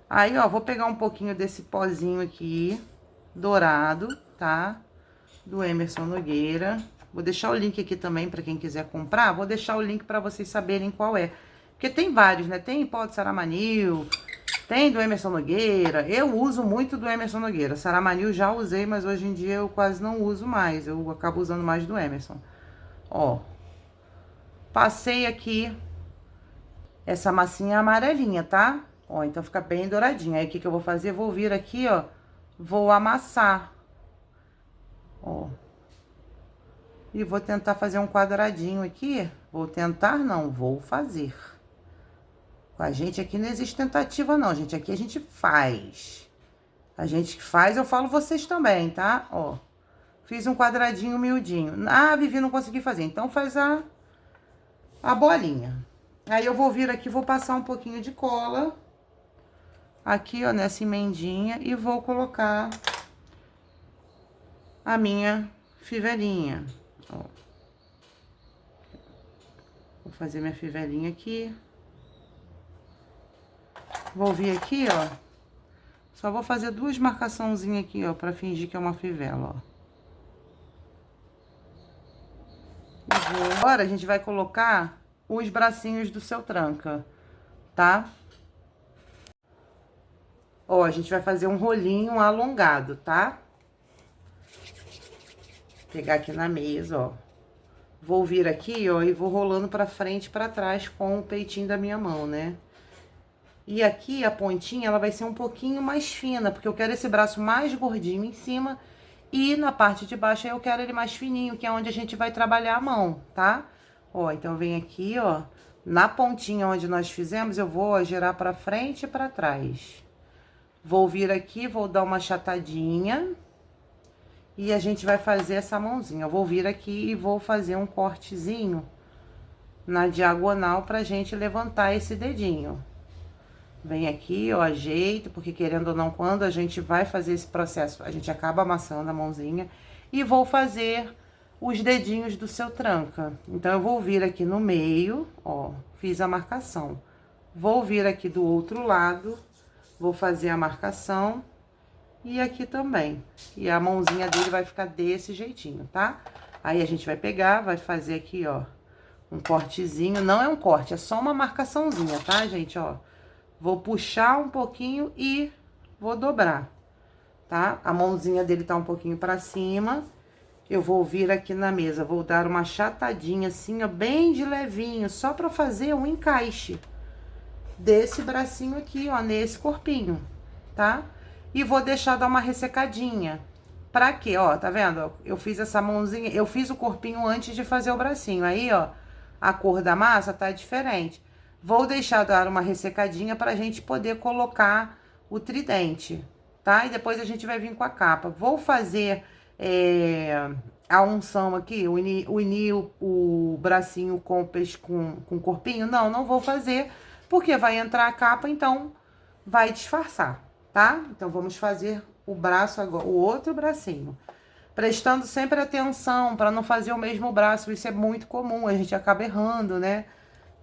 Aí, ó, vou pegar um pouquinho desse pozinho aqui, dourado, tá? Do Emerson Nogueira. Vou deixar o link aqui também pra quem quiser comprar. Vou deixar o link pra vocês saberem qual é. Porque tem vários, né? Tem pó de Saramanil, tem do Emerson Nogueira. Eu uso muito do Emerson Nogueira. Saramanil já usei, mas hoje em dia eu quase não uso mais. Eu acabo usando mais do Emerson. Ó. Passei aqui essa massinha amarelinha, tá? Ó, então fica bem douradinha. Aí, o que que eu vou fazer? Vou vir aqui, ó, vou amassar. Ó. E vou tentar fazer um quadradinho aqui. Vou tentar, não, vou fazer. Com a gente aqui não existe tentativa, não, gente. Aqui a gente faz. A gente que faz, eu falo vocês também, tá? Ó. Fiz um quadradinho miudinho. Ah, Vivi, não consegui fazer. Então, faz a bolinha. Aí, eu vou vir aqui, vou passar um pouquinho de cola. Aqui, ó, nessa emendinha. E vou colocar a minha fivelinha. Ó. Vou fazer minha fivelinha aqui. Vou vir aqui, ó. Só vou fazer duas marcaçãozinhas aqui, ó, pra fingir que é uma fivela, ó. Agora, a gente vai colocar os bracinhos do seu tranca, tá? Ó, a gente vai fazer um rolinho alongado, tá? Pegar aqui na mesa, ó. Vou vir aqui, ó, e vou rolando pra frente e pra trás com o peitinho da minha mão, né? E aqui, a pontinha, ela vai ser um pouquinho mais fina, porque eu quero esse braço mais gordinho em cima. E na parte de baixo, eu quero ele mais fininho, que é onde a gente vai trabalhar a mão, tá? Ó, então, vem aqui, ó. Na pontinha onde nós fizemos, eu vou, ó, girar pra frente e pra trás. Vou vir aqui, vou dar uma achatadinha. E a gente vai fazer essa mãozinha. Eu vou vir aqui e vou fazer um cortezinho na diagonal pra gente levantar esse dedinho. Vem aqui, eu ajeito, porque querendo ou não, quando a gente vai fazer esse processo, a gente acaba amassando a mãozinha. E vou fazer os dedinhos do seu tranca. Então, eu vou vir aqui no meio, ó, fiz a marcação. Vou vir aqui do outro lado, vou fazer a marcação. E aqui também. E a mãozinha dele vai ficar desse jeitinho, tá? Aí, a gente vai pegar, vai fazer aqui, ó, um cortezinho. Não é um corte, é só uma marcaçãozinha, tá, gente? Ó, vou puxar um pouquinho e vou dobrar, tá? A mãozinha dele tá um pouquinho pra cima. Eu vou vir aqui na mesa, vou dar uma achatadinha assim, ó, bem de levinho, só pra fazer um encaixe desse bracinho aqui, ó, nesse corpinho, tá? E vou deixar dar uma ressecadinha. Pra quê? Ó, tá vendo? Eu fiz essa mãozinha, eu fiz o corpinho antes de fazer o bracinho. Aí, ó, a cor da massa tá diferente. Vou deixar dar uma ressecadinha pra gente poder colocar o tridente, tá? E depois a gente vai vir com a capa. Vou fazer a unção aqui, unir o bracinho com o corpinho? Não, não vou fazer, porque vai entrar a capa, então vai disfarçar, tá? Então, vamos fazer o braço agora, o outro bracinho. Prestando sempre atenção para não fazer o mesmo braço, isso é muito comum, a gente acaba errando, né?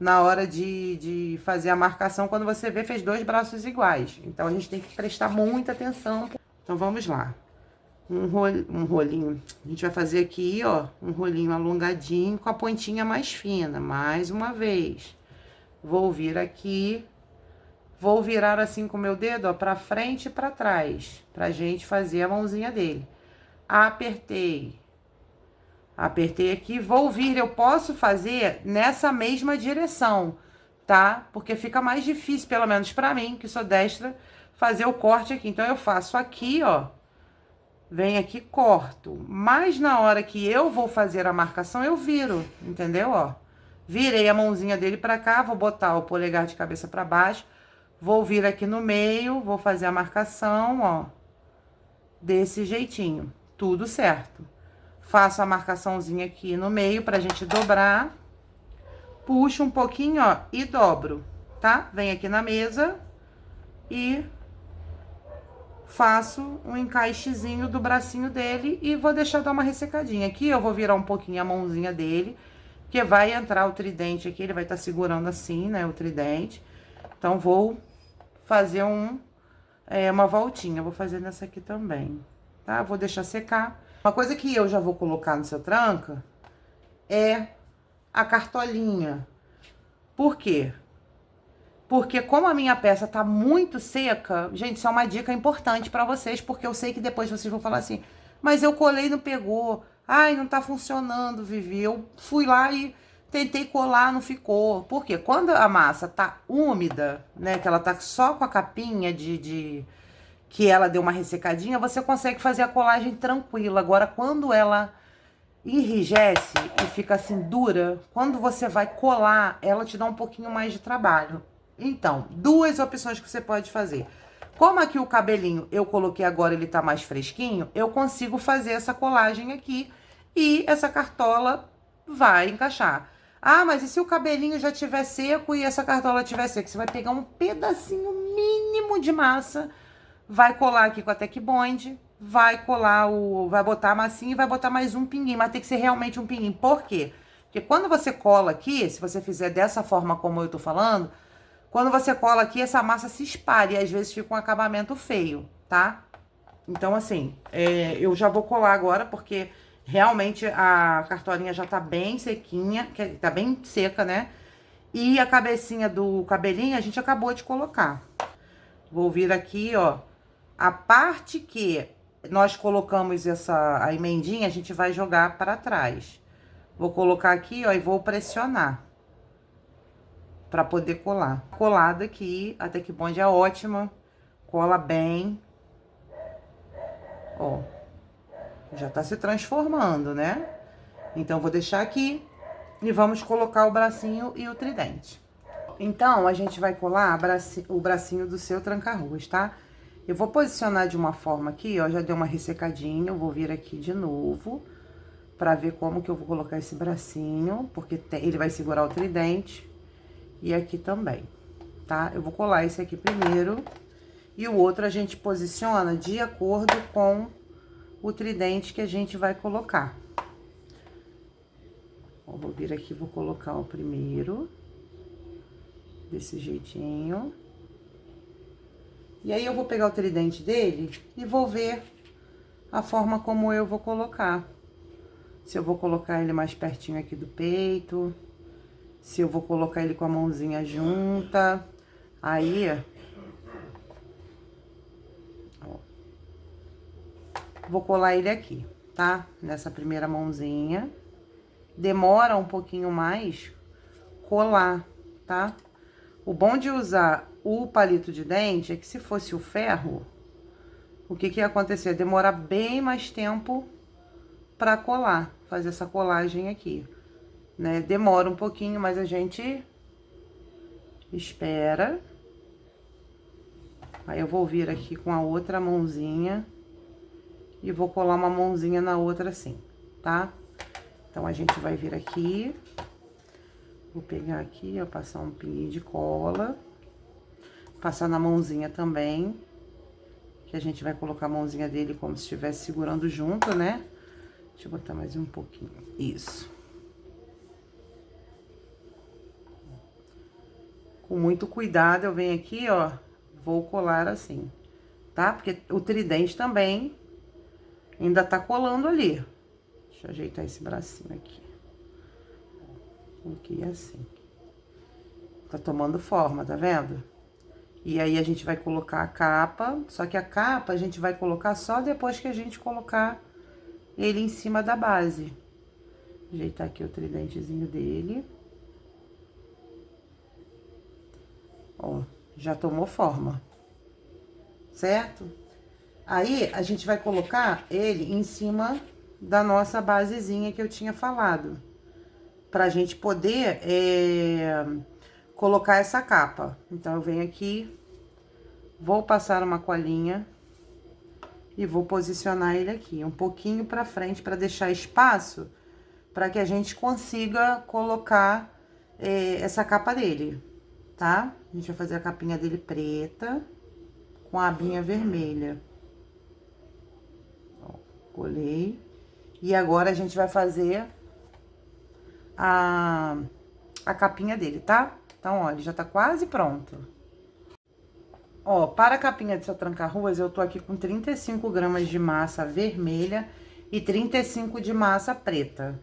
Na hora de fazer a marcação, quando você vê, fez dois braços iguais. Então, a gente tem que prestar muita atenção. Então, vamos lá. Um rolinho, a gente vai fazer aqui, ó, um rolinho alongadinho com a pontinha mais fina, mais uma vez. Vou vir aqui, vou virar assim com o meu dedo, ó, pra frente e pra trás, pra gente fazer a mãozinha dele. Apertei. Apertei aqui, vou vir, eu posso fazer nessa mesma direção, tá? Porque fica mais difícil, pelo menos pra mim, que sou destra, fazer o corte aqui. Então, eu faço aqui, ó. Venho aqui, corto. Mas na hora que eu vou fazer a marcação, eu viro, entendeu? Ó, virei a mãozinha dele pra cá, vou botar o polegar de cabeça pra baixo, vou vir aqui no meio, vou fazer a marcação, ó, desse jeitinho, tudo certo. Faço a marcaçãozinha aqui no meio pra gente dobrar, puxo um pouquinho, ó, e dobro, tá? Venho aqui na mesa e faço um encaixezinho do bracinho dele e vou deixar dar uma ressecadinha. Aqui eu vou virar um pouquinho a mãozinha dele, que vai entrar o tridente aqui, ele vai estar segurando assim, né, o tridente. Então, vou fazer uma voltinha, vou fazer nessa aqui também, tá? Vou deixar secar. Uma coisa que eu já vou colocar no seu tranca é a cartolinha. Por quê? Porque como a minha peça tá muito seca, gente, isso é uma dica importante pra vocês, porque eu sei que depois vocês vão falar assim, mas eu colei e não pegou, ai, não tá funcionando, Vivi, eu fui lá e tentei colar, não ficou. Por quê? Quando a massa tá úmida, né, que ela tá só com a capinha que ela deu uma ressecadinha, você consegue fazer a colagem tranquila. Agora, quando ela enrijece e fica assim dura, quando você vai colar, ela te dá um pouquinho mais de trabalho. Então, duas opções que você pode fazer. Como aqui o cabelinho eu coloquei agora, ele tá mais fresquinho, eu consigo fazer essa colagem aqui e essa cartola vai encaixar. Ah, mas e se o cabelinho já tiver seco e essa cartola tiver seca? Você vai pegar um pedacinho mínimo de massa, vai colar aqui com a Tec Bond, vai colar vai botar a massinha e vai botar mais um pinguinho, mas tem que ser realmente um pinguinho. Por quê? Porque quando você cola aqui, se você fizer dessa forma como eu tô falando, quando você cola aqui, essa massa se espalha e às vezes fica um acabamento feio, tá? Então, assim, eu já vou colar agora, porque realmente a cartolinha já tá bem sequinha, tá bem seca, né? E a cabecinha do cabelinho a gente acabou de colocar. Vou vir aqui, ó, a parte que nós colocamos a emendinha, a gente vai jogar para trás. Vou colocar aqui, ó, e vou pressionar para poder colar. Colada aqui, a Tec Bond é ótima, cola bem. Ó, já tá se transformando, né? Então, vou deixar aqui e vamos colocar o bracinho e o tridente. Então, a gente vai colar o bracinho do seu tranca-ruas, tá? Eu vou posicionar de uma forma aqui, ó, já deu uma ressecadinha, eu vou vir aqui de novo pra ver como que eu vou colocar esse bracinho, porque ele vai segurar o tridente e aqui também. tá? Eu vou colar esse aqui primeiro e o outro a gente posiciona de acordo com o tridente que a gente vai colocar. Ó, vou vir aqui, vou colocar o primeiro, desse jeitinho. E aí, eu vou pegar o tridente dele e vou ver a forma como eu vou colocar. Se eu vou colocar ele mais pertinho aqui do peito, se eu vou colocar ele com a mãozinha junta. Aí, ó, vou colar ele aqui, tá? Nessa primeira mãozinha. Demora um pouquinho mais colar, tá? O bom de usar o palito de dente é que se fosse o ferro, o que que ia acontecer? Demorar bem mais tempo pra colar, fazer essa colagem aqui, né? Demora um pouquinho, mas a gente espera. Aí eu vou vir aqui com a outra mãozinha e vou colar uma mãozinha na outra assim, tá? Então, a gente vai vir aqui, vou pegar aqui, ó, passar um pinguinho de cola, passar na mãozinha também, que a gente vai colocar a mãozinha dele como se estivesse segurando junto, né? Deixa eu botar mais um pouquinho, isso. Com muito cuidado, eu venho aqui, ó, vou colar assim, tá? Porque o tridente também ainda tá colando ali. Deixa eu ajeitar esse bracinho aqui. Aqui assim. Tá tomando forma, tá vendo? E aí, a gente vai colocar a capa, só que a capa a gente vai colocar só depois que a gente colocar ele em cima da base. Ajeitar aqui o tridentezinho dele. Ó, já tomou forma, certo? Aí, a gente vai colocar ele em cima da nossa basezinha que eu tinha falado. Pra gente poder colocar essa capa. Então, eu venho aqui, vou passar uma colinha e vou posicionar ele aqui, um pouquinho pra frente, pra deixar espaço pra que a gente consiga colocar essa capa dele, tá? A gente vai fazer a capinha dele preta com a abinha vermelha. Ó, colei. E agora, a gente vai fazer a capinha dele, tá? Então, ó, ele já tá quase pronto. Ó, para a capinha do seu tranca-ruas, eu tô aqui com 35 gramas de massa vermelha e 35 de massa preta,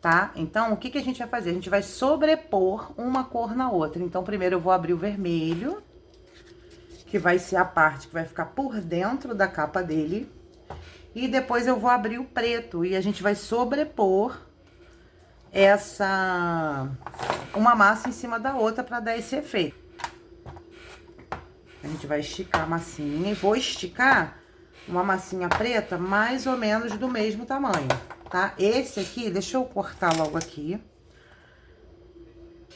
tá? Então, o que que a gente vai fazer? A gente vai sobrepor uma cor na outra. Então, primeiro eu vou abrir o vermelho, que vai ser a parte que vai ficar por dentro da capa dele. E depois eu vou abrir o preto e a gente vai sobrepor uma massa em cima da outra para dar esse efeito. A gente vai esticar a massinha e vou esticar uma massinha preta mais ou menos do mesmo tamanho, tá? Esse aqui, deixa eu cortar logo aqui.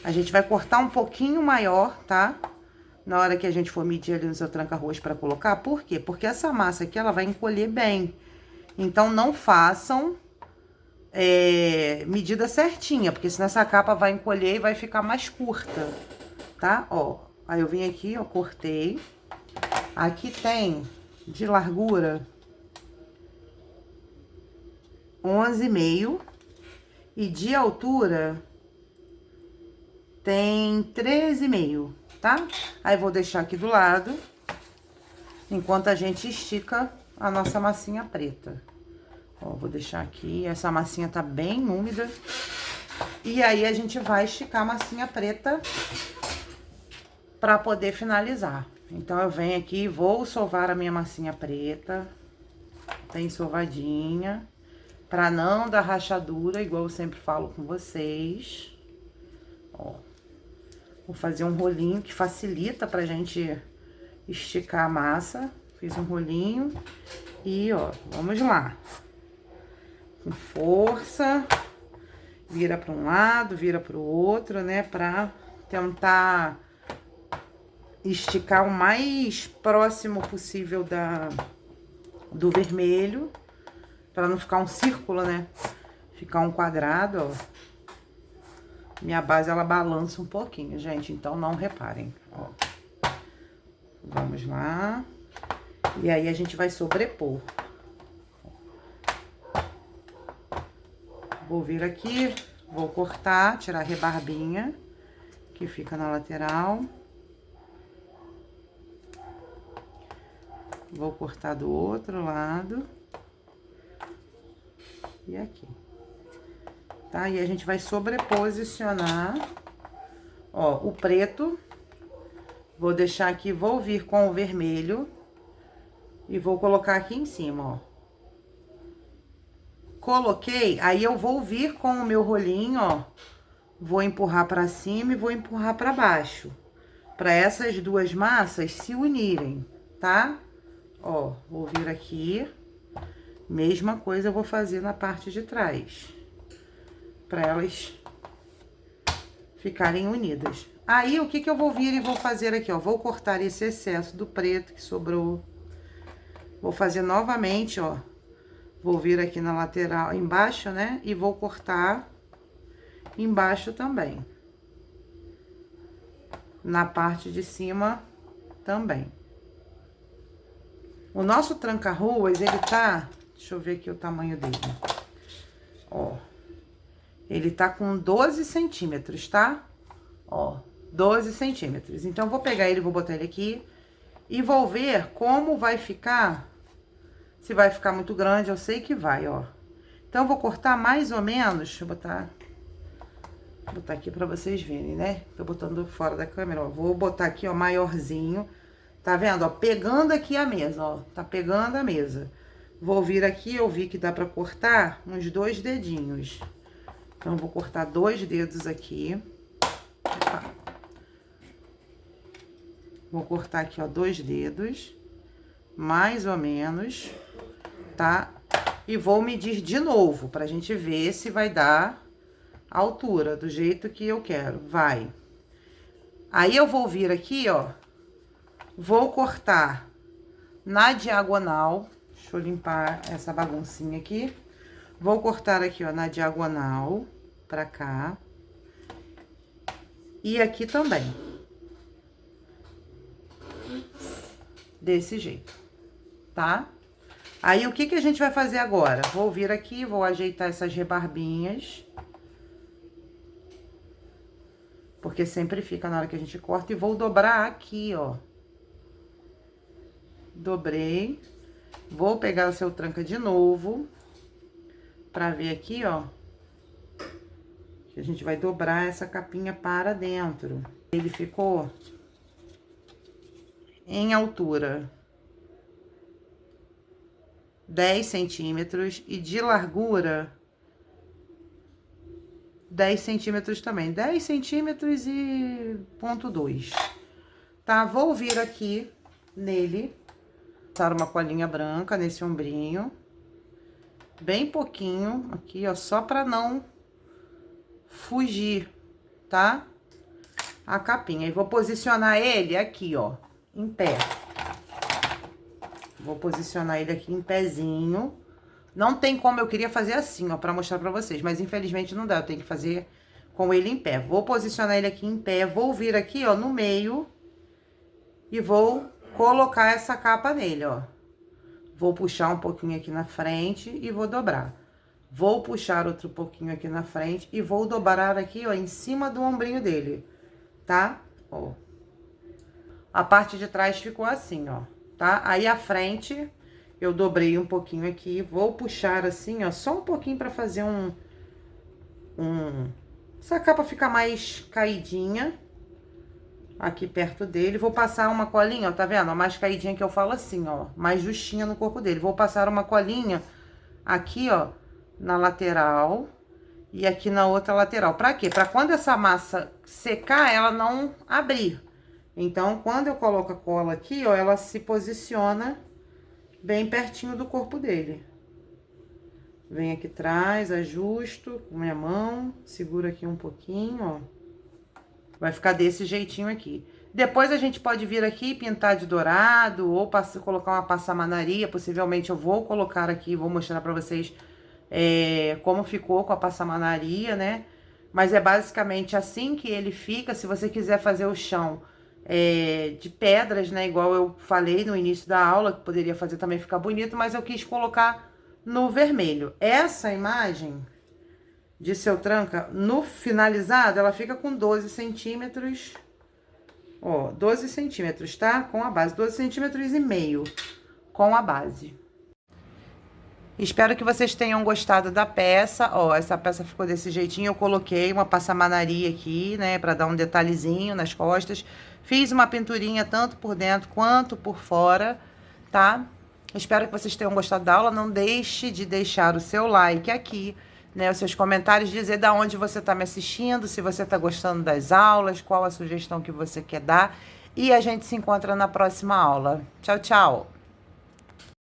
A gente vai cortar um pouquinho maior, tá? Na hora que a gente for medir ali no seu tranca-ruas para colocar. Por quê? Porque essa massa aqui, ela vai encolher bem. Então, não façam medida certinha, porque senão essa capa vai encolher e vai ficar mais curta, tá? Ó, aí eu vim aqui, ó, cortei. Aqui tem de largura 11,5 e de altura tem 13,5, tá? Aí vou deixar aqui do lado, enquanto a gente estica a nossa massinha preta. Ó, vou deixar aqui, essa massinha tá bem úmida. E aí, a gente vai esticar a massinha preta pra poder finalizar. Então, eu venho aqui, vou sovar a minha massinha preta, bem sovadinha, pra não dar rachadura, igual eu sempre falo com vocês. Ó, vou fazer um rolinho que facilita pra gente esticar a massa. Fiz um rolinho e, ó, vamos lá. Com força, vira para um lado, vira para o outro, né? Pra tentar esticar o mais próximo possível do vermelho, para não ficar um círculo, né? Ficar um quadrado, ó. Minha base, ela balança um pouquinho, gente, então não reparem, ó. Vamos lá. E aí a gente vai sobrepor. Vou vir aqui, vou cortar, tirar a rebarbinha que fica na lateral. Vou cortar do outro lado. E aqui. Tá? E a gente vai sobreposicionar, ó, o preto. Vou deixar aqui, vou vir com o vermelho. E vou colocar aqui em cima, ó. Coloquei, aí eu vou vir com o meu rolinho, ó. Vou empurrar pra cima e vou empurrar pra baixo. Pra essas duas massas se unirem, tá? Ó, vou vir aqui. Mesma coisa eu vou fazer na parte de trás. Pra elas ficarem unidas. Aí, o que que eu vou vir e vou fazer aqui, ó? Vou cortar esse excesso do preto que sobrou. Vou fazer novamente, ó. Vou vir aqui na lateral, embaixo, né? E vou cortar embaixo também. Na parte de cima também. O nosso tranca-ruas, ele tá... Deixa eu ver aqui o tamanho dele. Ó. Ele tá com 12 centímetros, tá? Ó, 12 centímetros. Então, vou pegar ele, vou botar ele aqui. E vou ver como vai ficar... Se vai ficar muito grande, eu sei que vai, ó. Então, eu vou cortar mais ou menos... Deixa eu botar aqui pra vocês verem, né? Tô botando fora da câmera, ó. Vou botar aqui, ó, maiorzinho. Tá vendo, ó? Pegando aqui a mesa, ó. Tá pegando a mesa. Vou vir aqui, eu vi que dá pra cortar uns 2 dedinhos. Então, vou cortar 2 dedos aqui. Opa. Vou cortar aqui, ó, 2 dedos. Mais ou menos... Tá? E vou medir de novo, pra gente ver se vai dar a altura, do jeito que eu quero. Vai. Aí, eu vou vir aqui, ó. Vou cortar na diagonal. Deixa eu limpar essa baguncinha aqui. Vou cortar aqui, ó, na diagonal, pra cá. E aqui também. Desse jeito, tá? Aí, o que que a gente vai fazer agora? Vou vir aqui, vou ajeitar essas rebarbinhas. Porque sempre fica na hora que a gente corta. E vou dobrar aqui, ó. Dobrei. Vou pegar o seu tranca de novo. Pra ver aqui, ó. Que a gente vai dobrar essa capinha para dentro. Ele ficou em altura 10 centímetros e de largura 10 centímetros também. 10 centímetros e ponto 2. Tá? Vou vir aqui nele, passar uma colinha branca nesse ombrinho. Bem pouquinho aqui, ó, só pra não fugir, tá? A capinha. E vou posicionar ele aqui, ó, em pé. Vou posicionar ele aqui em pezinho. Não tem como, eu queria fazer assim, ó, pra mostrar pra vocês. Mas, infelizmente, não dá. Eu tenho que fazer com ele em pé. Vou posicionar ele aqui em pé. Vou vir aqui, ó, no meio. E vou colocar essa capa nele, ó. Vou puxar um pouquinho aqui na frente e vou dobrar. Vou puxar outro pouquinho aqui na frente e vou dobrar aqui, ó, em cima do ombrinho dele, tá? Ó. A parte de trás ficou assim, ó. Tá? Aí, a frente, eu dobrei um pouquinho aqui, vou puxar assim, ó, só um pouquinho pra fazer essa capa ficar mais caidinha, aqui perto dele. Vou passar uma colinha, ó, tá vendo? A mais caidinha que eu falo assim, ó, mais justinha no corpo dele. Vou passar uma colinha aqui, ó, na lateral e aqui na outra lateral. Pra quê? Pra quando essa massa secar, ela não abrir. Então, quando eu coloco a cola aqui, ó, ela se posiciona bem pertinho do corpo dele. Venho aqui atrás, ajusto com minha mão, seguro aqui um pouquinho, ó. Vai ficar desse jeitinho aqui. Depois a gente pode vir aqui e pintar de dourado ou colocar uma passamanaria. Possivelmente eu vou colocar aqui, vou mostrar pra vocês como ficou com a passamanaria, né? Mas é basicamente assim que ele fica. Se você quiser fazer o chão de pedras, né? Igual eu falei no início da aula, que poderia fazer também ficar bonito, mas eu quis colocar no vermelho. Essa imagem de seu tranca, no finalizado, ela fica com 12 centímetros. Ó, 12 centímetros, tá? Com a base, 12 centímetros e meio com a base. Espero que vocês tenham gostado da peça. Ó, essa peça ficou desse jeitinho. Eu coloquei uma passamanaria aqui, né, pra dar um detalhezinho nas costas. Fiz uma pinturinha tanto por dentro quanto por fora, tá? Espero que vocês tenham gostado da aula. Não deixe de deixar o seu like aqui, né, os seus comentários, dizer da onde você está me assistindo, se você está gostando das aulas, qual a sugestão que você quer dar. E a gente se encontra na próxima aula. Tchau, tchau!